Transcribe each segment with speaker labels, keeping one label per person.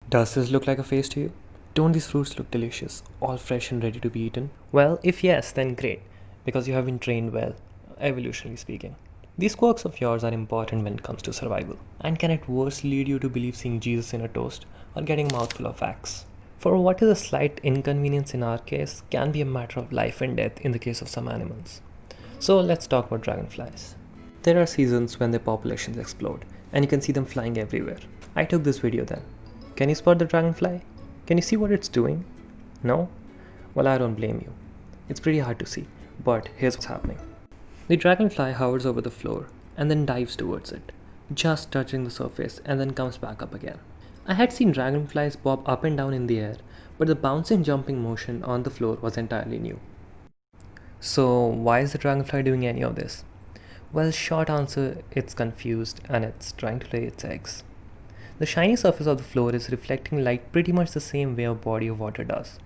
Speaker 1: Does this look like a face to you? Don't these fruits look delicious, all fresh and ready to be eaten? Well, if yes, then great, because you have been trained well, evolutionarily speaking. These quirks of yours are important when it comes to survival, and can at worst lead you to believe seeing Jesus in a toast or getting a mouthful of facts. For what is a slight inconvenience in our case can be a matter of life and death in the case of some animals. So let's talk about dragonflies. There are seasons when their populations explode, and you can see them flying everywhere. I took this video then. Can you spot the dragonfly? Can you see what it's doing? No? Well, I don't blame you. It's pretty hard to see, but here's what's happening. The dragonfly hovers over the floor and then dives towards it, just touching the surface and then comes back up again. I had seen dragonflies bob up and down in the air, but the bouncing jumping motion on the floor was entirely new. So, why is the dragonfly doing any of this? Well, short answer, it's confused and it's trying to lay its eggs. The shiny surface of the floor is reflecting light pretty much the same way a body of water does,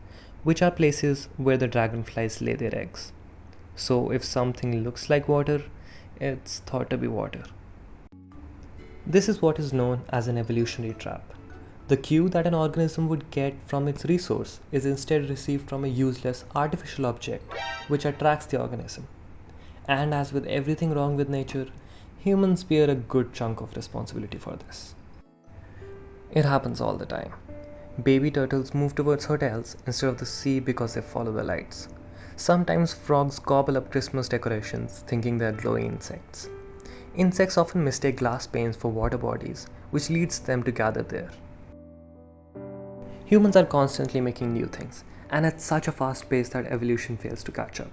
Speaker 1: which are places where the dragonflies lay their eggs. So if something looks like water, it's thought to be water. This is what is known as an evolutionary trap. The cue that an organism would get from its resource is instead received from a useless artificial object which attracts the organism. And as with everything wrong with nature, humans bear a good chunk of responsibility for this. It happens all the time. Baby turtles move towards hotels instead of the sea because they follow the lights. Sometimes frogs gobble up Christmas decorations thinking they're glowing insects. Insects often mistake glass panes for water bodies, which leads them to gather there. Humans are constantly making new things, and at such a fast pace that evolution fails to catch up.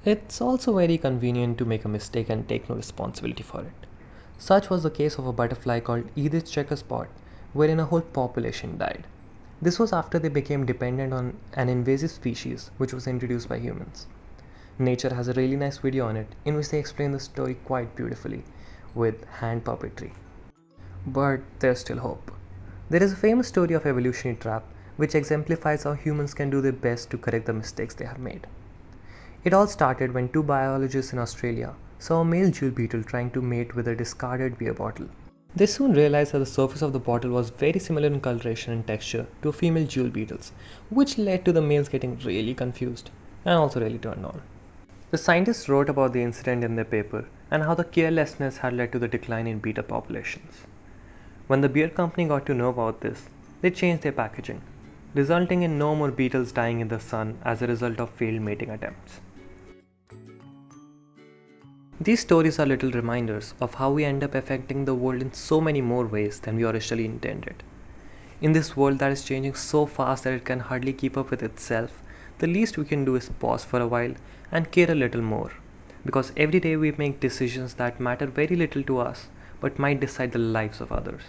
Speaker 1: It's also very convenient to make a mistake and take no responsibility for it. Such was the case of a butterfly called Edith's checker spot, wherein a whole population died. This was after they became dependent on an invasive species which was introduced by humans. Nature has a really nice video on it in which they explain the story quite beautifully with hand puppetry. But there's still hope. There is a famous story of evolutionary trap which exemplifies how humans can do their best to correct the mistakes they have made. It all started when two biologists in Australia saw a male jewel beetle trying to mate with a discarded beer bottle. They soon realized that the surface of the bottle was very similar in coloration and texture to a female jewel beetle's, which led to the males getting really confused and also really turned on. The scientists wrote about the incident in their paper and how the carelessness had led to the decline in beetle populations. When the beer company got to know about this, they changed their packaging, resulting in no more beetles dying in the sun as a result of failed mating attempts. These stories are little reminders of how we end up affecting the world in so many more ways than we originally intended. In this world that is changing so fast that it can hardly keep up with itself, the least we can do is pause for a while and care a little more. Because every day we make decisions that matter very little to us but might decide the lives of others.